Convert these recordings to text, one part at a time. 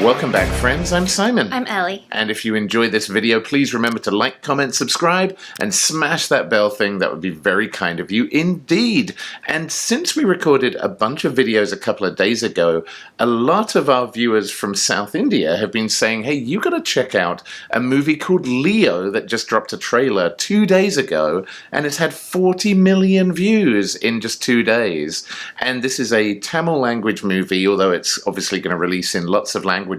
Welcome back, friends. I'm Simon. I'm Ellie. And if you enjoyed this video, please remember to like, comment, subscribe, and smash that bell thing. That would be very kind of you indeed. And since we recorded a bunch of videos a couple of days ago, a lot of our viewers from South India have been saying, hey, you got to check out a movie called Leo that just dropped a trailer 2 days ago, and it's had 40 million views in just 2 days. And this is a Tamil language movie, although it's obviously going to release in lots of languages,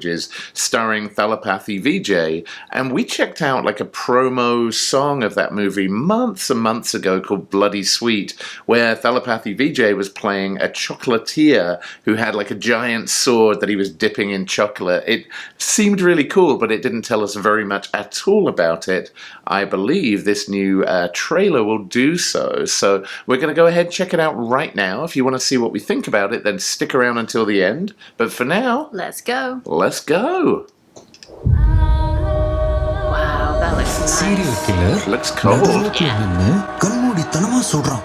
starring Thalapathy Vijay. And we checked out like a promo song of that movie months and months ago called Bloody Sweet, where Thalapathy Vijay was playing a chocolatier who had like a giant sword that he was dipping in chocolate. It seemed really cool, but it didn't tell us very much at all about it. I believe this new trailer will do so. So we're going to go ahead and check it out right now. If you want to see what we think about it, then stick around until the end. But for now, let's go. Let's go. Wow, that looks nice. Serial killer looks cool. கண்மூடித்தனமா சொல்றான்.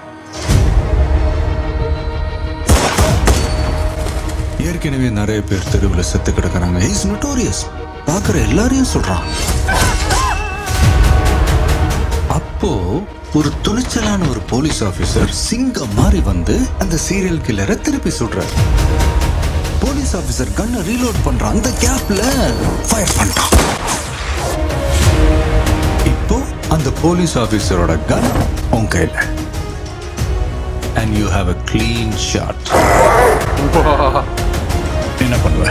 ஏற்கனவே நிறைய பேர் தெருவுல செத்து கிடக்குறாங்க. He is notorious. பாக்குற எல்லாரையும் சொல்றான். அப்போ ஒரு துணிச்சலான ஒரு போலீஸ் ஆபீசர் சிங்கம் மாதிரி வந்து அந்த சீரியல் கில்லரை திருப்பி சுடுறார். போலீஸ் ஆபீசர் கன்னை ரீலோட் பண்றான். அந்த கேப்ல ஃபயர் பண்றான். இப்போ அந்த போலீஸ் ஆபீசரோட கன் உன் கையில. And you have a clean shot. என்ன பண்ணுவ?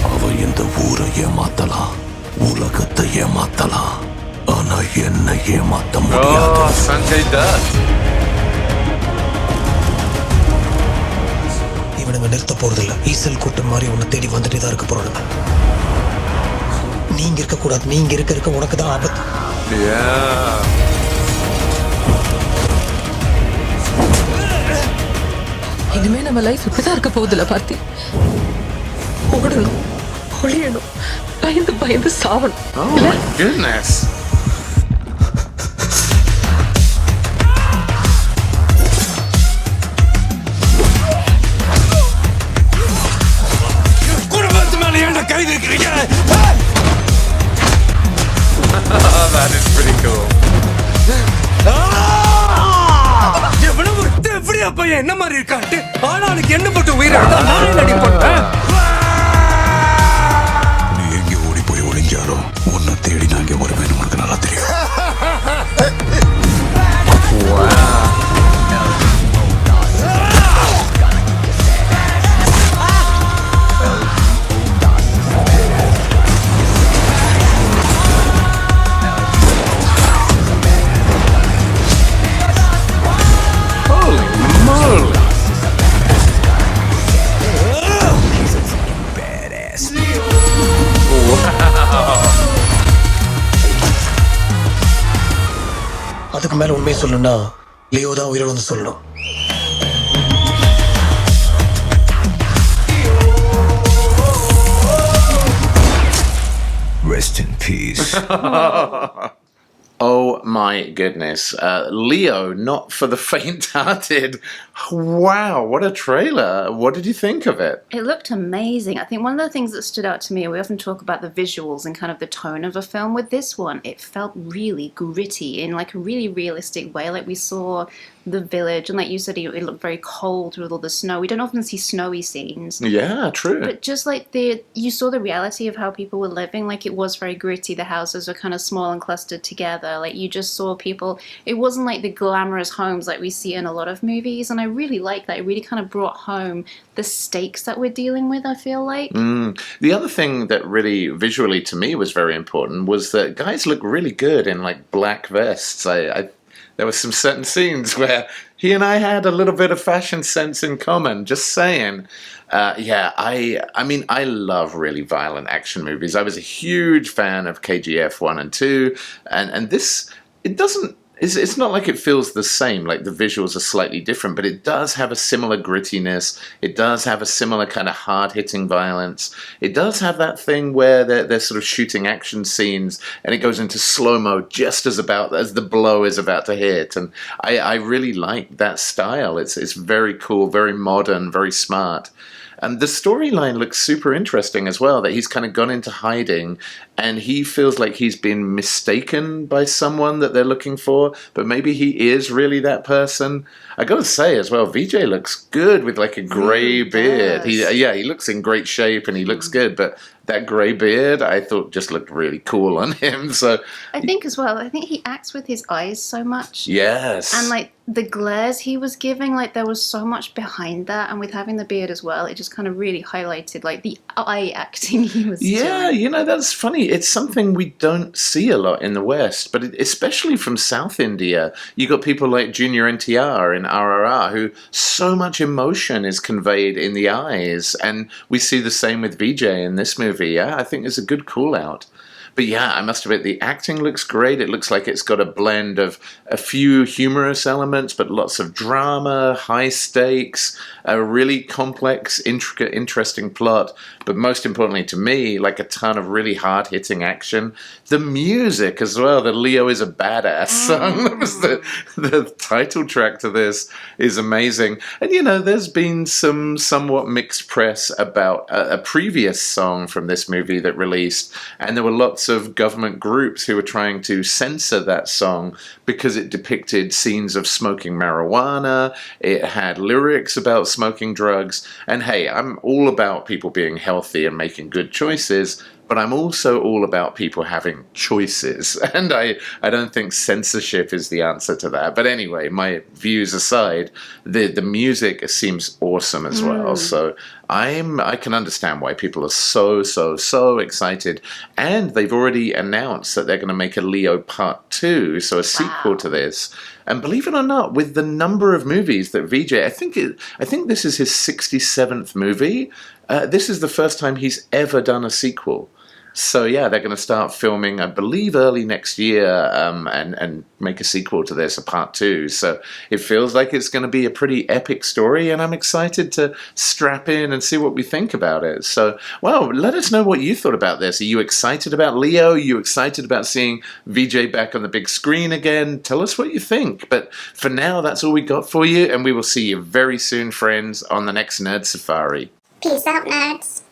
அவ இந்த ஊரை ஏமாத்தலாம், உலகத்தை ஏமாத்தலாம், ஆனா என்ன ஏமாத்த முடியாது. Sanjay Dutt. இவனுங்க நிறுத்த போறதில்ல. ஈசல் கூட்டம் மாதிரி உன்னை தேடி வந்துட்டே தான் இருக்க போறானுங்க. நீங்க இருக்க கூடாது. நீங்க இருக்க உனக்கு தான் ஆபத்து. இனிமே நம்ம லைஃப் இப்படிதான் இருக்க போகுதுல பாத்தி. ஓடணும், ஒளியணும், பயந்து பயந்து சாவணும். Oh my goodness. குடும்பத்து மேல ஏன்டா கை வைக்கிறீங்க? That is pretty cool. எவ்வளவு எப்படியா பையன் என்ன மாதிரி இருக்கான்ட்டு ஆனாளுக்கு என்ன போட்டு உயிரை நானே நடிப்பேன். நீ எங்க ஓடி போய் ஒளிஞ்சாரோ உன்னை தேடி நாங்க வருவேன். உனக்கு நல்லா தெரியும். அதுக்கு மேல உண்மையை சொல்லணும்னா லியோ தான் உயிரோட வந்து சொல்லணும். Rest in peace. Oh my goodness. Leo, not for the faint-hearted. Wow, what a trailer. What did you think of it? It looked amazing. I think one of the things that stood out to me, we often talk about the visuals and kind of the tone of a film. With this one, it felt really gritty in like a really realistic way. Like we saw the village, and like you said, it looked very cold with all the snow. We don't often see snowy scenes. Yeah, true. But just like you saw the reality of how people were living. Like it was very gritty. The houses were kind of small and clustered together. Like you just saw people. It wasn't like the glamorous homes like we see in a lot of movies. And I really like that. It really kind of brought home the stakes that we're dealing with, I feel like. The other thing that really visually to me was very important was that guys look really good in like black vests. There were some certain scenes where he and I had a little bit of fashion sense in common, just saying. I mean, I love really violent action movies. I was a huge fan of KGF 1 and 2, and this, it doesn't It's not like it feels the same, like the visuals are slightly different, but it does have a similar grittiness. It does have a similar kind of hard-hitting violence. It does have that thing where they're sort of shooting action scenes and it goes into slow-mo just as the blow is about to hit. And I really like that style. It's very cool, very modern, very smart. And the storyline looks super interesting as well, that he's kind of gone into hiding and he feels like he's been mistaken by someone that they're looking for, but maybe he is really that person. I gotta say as well, Vijay looks good with like a grey beard. He looks in great shape and he looks good, but that grey beard I thought just looked really cool on him. So I think as well, I think he acts with his eyes so much. yes. And like the glares he was giving, like there was so much behind that, and with having the beard as well, it just kind of really highlighted like the eye acting he was doing. That's funny. It's something we don't see a lot in the West, but especially from South India, you got people like Junior NTR in RRR, who so much emotion is conveyed in the eyes, and we see the same with Vijay in this movie. Yeah, I think it's a good call out. But yeah, I must admit, the acting looks great. It looks like it's got a blend of a few humorous elements, but lots of drama, high stakes, a really complex, intricate, interesting plot. But most importantly to me, like a ton of really hard-hitting action. The music as well, the Leo is a Badass song. That was the title track to this is amazing. And there's been some somewhat mixed press about a previous song from this movie that released, and there were lots of government groups who were trying to censor that song because it depicted scenes of smoking marijuana, it had lyrics about smoking drugs, and hey, I'm all about people being healthy and making good choices, but I'm also all about people having choices, and I don't think censorship is the answer to that. But anyway, my views aside, the music seems awesome as well, so I can understand why people are so excited, and they've already announced that they're going to make a Leo Part 2, so a sequel to this. And believe it or not, with the number of movies that Vijay, I think this is his 67th movie. This is the first time he's ever done a sequel. So yeah, they're going to start filming, I believe, early next year, and make a sequel to this, a part 2. So it feels like it's going to be a pretty epic story, and I'm excited to strap in and see what we think about it. So, well, let us know what you thought about this. Are you excited about Leo? Are you excited about seeing Vijay back on the big screen again? Tell us what you think. But for now, that's all we got for you, and we will see you very soon, friends, on the next Nerd Safari. Peace out, nerds.